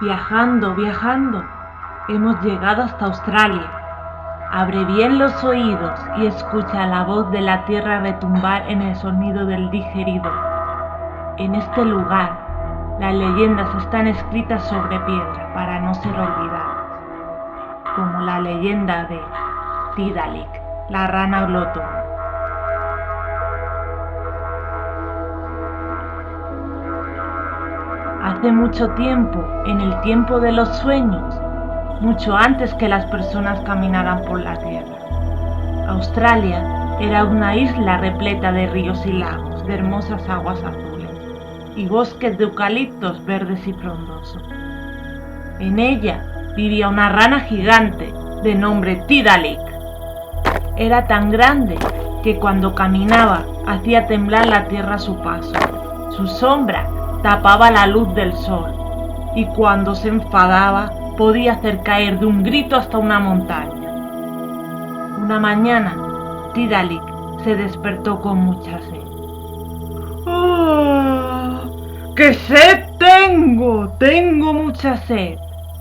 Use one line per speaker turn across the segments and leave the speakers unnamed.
Viajando, viajando, hemos llegado hasta Australia. Abre bien los oídos y escucha la voz de la tierra retumbar en el sonido del digerido. En este lugar, las leyendas están escritas sobre piedra para no ser olvidadas, como la leyenda de Tidalik, la rana glotona. Hace mucho tiempo, en el tiempo de los sueños, mucho antes que las personas caminaran por la tierra, Australia era una isla repleta de ríos y lagos, de hermosas aguas azules y bosques de eucaliptos verdes y frondosos. En ella vivía una rana gigante de nombre Tidalik. Era tan grande que cuando caminaba hacía temblar la tierra a su paso. Su sombra tapaba la luz del sol y cuando se enfadaba podía hacer caer de un grito hasta una montaña. Una mañana, Tidalik se despertó con mucha sed. ¡Oh! ¡Qué sed tengo! ¡Tengo mucha sed!,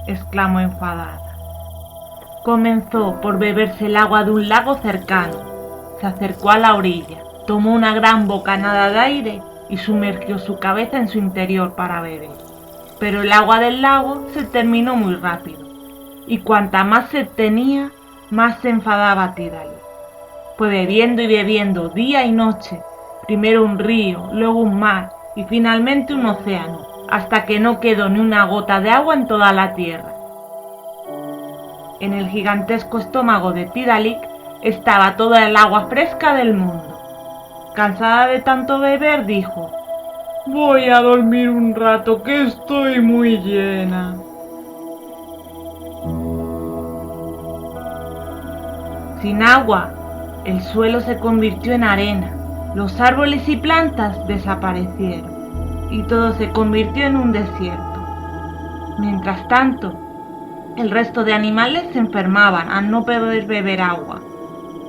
exclamó enfadada. Comenzó por beberse el agua de un lago cercano. Se acercó a la orilla, tomó una gran bocanada de aire y sumergió su cabeza en su interior para beber. Pero el agua del lago se terminó muy rápido, y cuanta más sed tenía, más se enfadaba Tidalik. Fue bebiendo y bebiendo día y noche, primero un río, luego un mar y finalmente un océano, hasta que no quedó ni una gota de agua en toda la tierra. En el gigantesco estómago de Tidalik estaba toda el agua fresca del mundo. Cansada de tanto beber, dijo: «Voy a dormir un rato, que estoy muy llena». Sin agua, el suelo se convirtió en arena, los árboles y plantas desaparecieron, y todo se convirtió en un desierto. Mientras tanto, el resto de animales se enfermaban al no poder beber agua.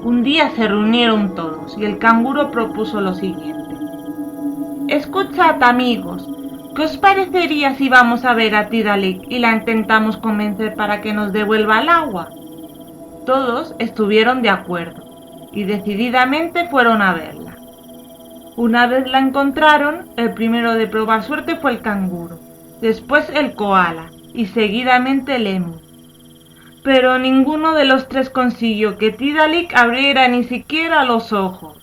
Un día se reunieron todos y el canguro propuso lo siguiente: «Escuchad, amigos, ¿qué os parecería si vamos a ver a Tidalik y la intentamos convencer para que nos devuelva el agua?» Todos estuvieron de acuerdo y decididamente fueron a verla. Una vez la encontraron, el primero de probar suerte fue el canguro, después el koala y seguidamente el emu. Pero ninguno de los tres consiguió que Tidalik abriera ni siquiera los ojos.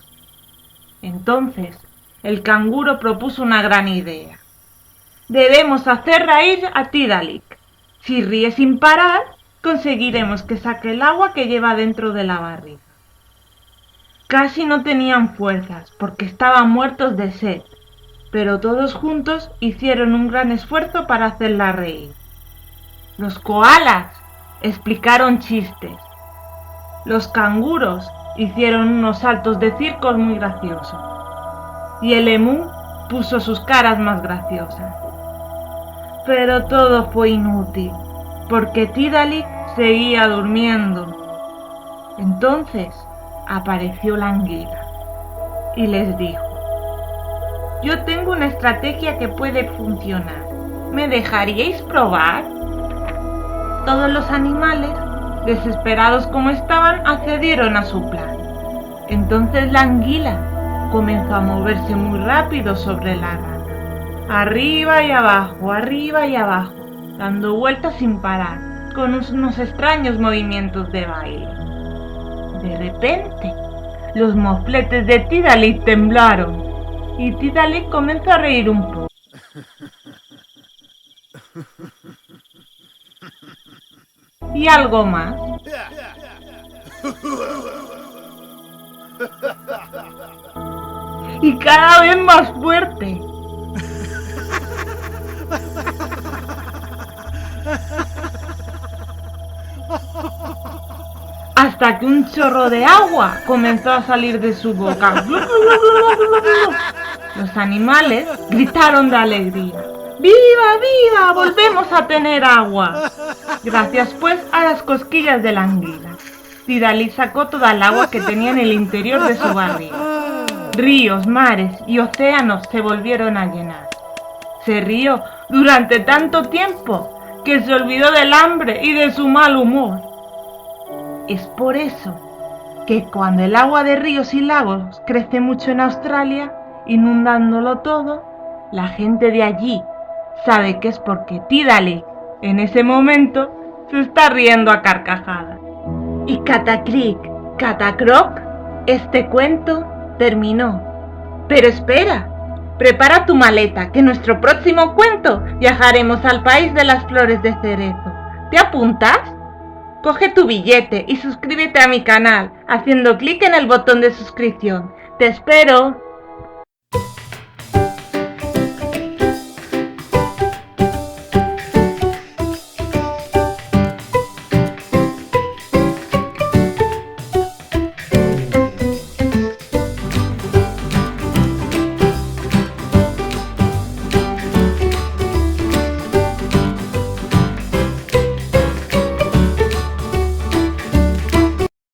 Entonces, el canguro propuso una gran idea. «Debemos hacer reír a Tidalik. Si ríe sin parar, conseguiremos que saque el agua que lleva dentro de la barriga». Casi no tenían fuerzas porque estaban muertos de sed, pero todos juntos hicieron un gran esfuerzo para hacerla reír. Los koalas explicaron chistes. Los canguros hicieron unos saltos de circo muy graciosos. Y el emú puso sus caras más graciosas. Pero todo fue inútil, porque Tidalik seguía durmiendo. Entonces apareció la anguila y les dijo: «Yo tengo una estrategia que puede funcionar. ¿Me dejaríais probar?» Todos los animales, desesperados como estaban, accedieron a su plan. Entonces la anguila comenzó a moverse muy rápido sobre la rana, arriba y abajo, dando vueltas sin parar, con unos extraños movimientos de baile. De repente, los mofletes de Tidalik temblaron y Tidalik comenzó a reír un poco. Y algo más. Y cada vez más fuerte. Hasta que un chorro de agua comenzó a salir de su boca. Los animales gritaron de alegría: «¡Viva, viva! ¡Volvemos a tener agua!». Gracias pues a las cosquillas de la anguila, Tidalik sacó toda el agua que tenía en el interior de su barriga. Ríos, mares y océanos se volvieron a llenar. Se rió durante tanto tiempo que se olvidó del hambre y de su mal humor. Es por eso que cuando el agua de ríos y lagos crece mucho en Australia, inundándolo todo, la gente de allí sabe que es porque Tidalik, en ese momento, se está riendo a carcajadas. Y cataclic, catacroc, este cuento terminó. Pero espera, prepara tu maleta, que en nuestro próximo cuento viajaremos al país de las flores de cerezo. ¿Te apuntas? Coge tu billete y suscríbete a mi canal haciendo clic en el botón de suscripción. ¡Te espero!